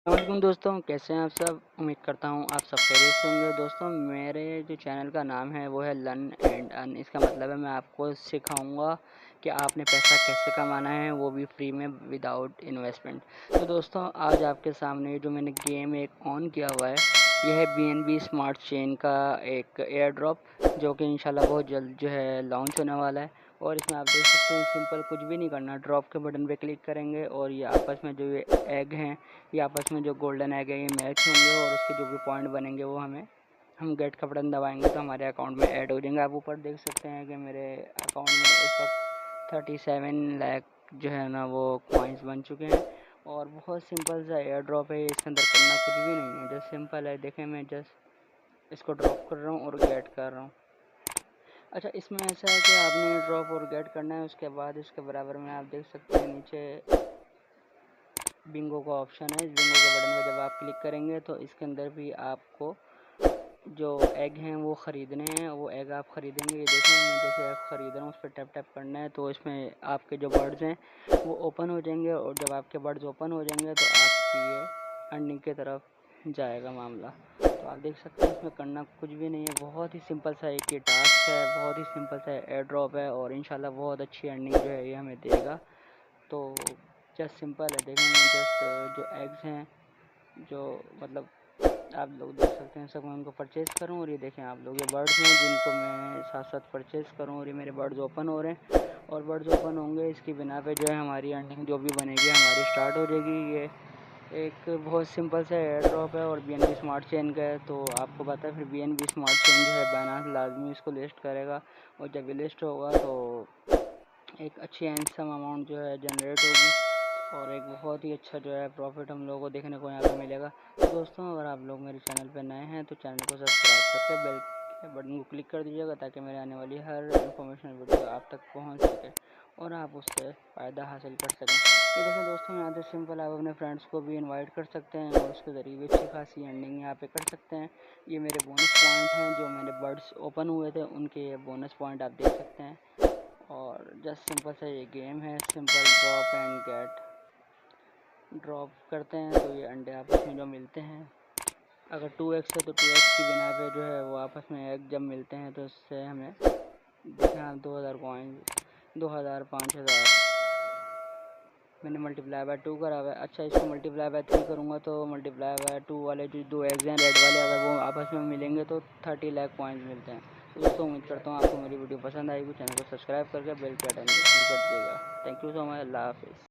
वालेकुम दोस्तों, कैसे हैं आप सब? उम्मीद करता हूँ आप सब खैरियत से होंगे। दोस्तों, मेरे जो चैनल का नाम है वो है लर्न एंड अर्न। इसका मतलब है मैं आपको सिखाऊंगा कि आपने पैसा कैसे कमाना है, वो भी फ्री में विदाउट इन्वेस्टमेंट। तो दोस्तों, आज आपके सामने जो मैंने गेम एक ऑन किया हुआ है, यह है BNB स्मार्ट चेन का एक एयर ड्रॉप, जो कि इंशाल्लाह बहुत जल्द जो है लॉन्च होने वाला है। और इसमें आप देख सकते हैं सिंपल कुछ भी नहीं करना, ड्रॉप के बटन पे क्लिक करेंगे और ये आपस में जो ये एग हैं, ये आपस में जो गोल्डन एग है ये मैच होंगे और उसके जो भी पॉइंट बनेंगे वो हम गेट का बटन दबाएंगे तो हमारे अकाउंट में ऐड हो जाएंगे। आप ऊपर देख सकते हैं कि मेरे अकाउंट में इस वक्त 37 लाख जो है ना वो कॉइन्स बन चुके हैं। और बहुत सिंपल सा एयर ड्रॉप है, इसके अंदर करना कुछ भी नहीं है, जस्ट सिंपल है। देखें, मैं जस्ट इसको ड्रॉप कर रहा हूँ और गेट कर रहा हूँ। अच्छा, इसमें ऐसा है कि आपने ड्रॉप और गेट करना है, उसके बाद इसके बराबर में आप देख सकते हैं नीचे बिंगो का ऑप्शन है। इस बिंगो के बटन पे जब आप क्लिक करेंगे तो इसके अंदर भी आपको जो एग हैं वो ख़रीदने हैं, वो एग आप ख़रीदेंगे। ये देखें, मैं जैसे एग ख़रीद रहा हूँ उस पर टैप टैप करना है तो इसमें आपके जो बर्ड्स हैं वो ओपन हो जाएंगे और जब आपके बर्ड्स ओपन हो जाएंगे तो आपकी ये अर्निंग की तरफ जाएगा मामला। तो आप देख सकते हैं इसमें करना कुछ भी नहीं है, बहुत ही सिंपल सा एक ये टास्क है, बहुत ही सिंपल सा एयर ड्रॉप है और इंशाल्लाह बहुत अच्छी अर्निंग जो है ये हमें देगा। तो जस्ट सिंपल है। देखें, मैं जस्ट जो एग्स हैं, जो मतलब आप लोग देख सकते हैं, सब मैं उनको परचेज़ करूँ और ये देखें आप लोग, ये बर्ड्स हैं जिनको मैं साथ साथ परचेज़ करूँ और ये मेरे बर्ड्स ओपन हो रहे हैं। और बर्ड्स ओपन होंगे, इसकी बिना पे जो है हमारी अर्निंग जो भी बनेगी हमारी स्टार्ट हो जाएगी। ये एक बहुत सिंपल सा एयर ड्रॉप है और BNB स्मार्ट चेन का है। तो आपको पता है फिर BNB स्मार्ट चेन जो है बाइनेंस लाजमी इसको लिस्ट करेगा और जब ये लिस्ट होगा तो एक अच्छी हैंडसम अमाउंट जो है जनरेट होगी और एक बहुत ही अच्छा जो है प्रॉफिट हम लोगों को देखने को यहाँ पे मिलेगा। तो दोस्तों, अगर आप लोग मेरे चैनल पे नए हैं तो चैनल को सब्सक्राइब करके बेल के बटन को क्लिक कर दीजिएगा ताकि मेरे आने वाली हर इन्फॉर्मेशन वीडियो आप तक पहुँच सके और आप उससे फ़ायदा हासिल कर सकें। तो देखिए दोस्तों, यहाँ से सिंपल आप अपने फ्रेंड्स को भी इन्वाइट कर सकते हैं और उसके ज़रिए भी अच्छी खासी अर्निंग यहाँ पे कर सकते हैं। ये मेरे बोनस पॉइंट हैं, जो मेरे बर्ड्स ओपन हुए थे उनके ये बोनस पॉइंट आप देख सकते हैं। और जस्ट सिंपल सा ये गेम है, simple drop and get. Drop करते हैं तो ये अंडे आपस में जो मिलते हैं, अगर 2x है तो 2x की बिना पे जो है वो आपस में एग जब मिलते हैं तो उससे हमें देखें आप 2000 कॉइन, 2000, 5000 मैंने मल्टीप्लाई बाय 2 करा हुआ है। अच्छा, इसको मल्टीप्लाई बाय 3 करूँगा तो मल्टीप्लाई बाय 2 वाले जो 2 एग्स हैं रेड वाले, अगर वो आपस में मिलेंगे तो 30 लाख कॉइन्स मिलते हैं। तो दोस्तों, उम्मीद करता हूँ आपको मेरी वीडियो पसंद आएगी। चैनल को सब्सक्राइब करके बेल के बटन को क्लिक कर दीजिएगा। Thank you so much. अल्लाह हाफिज़।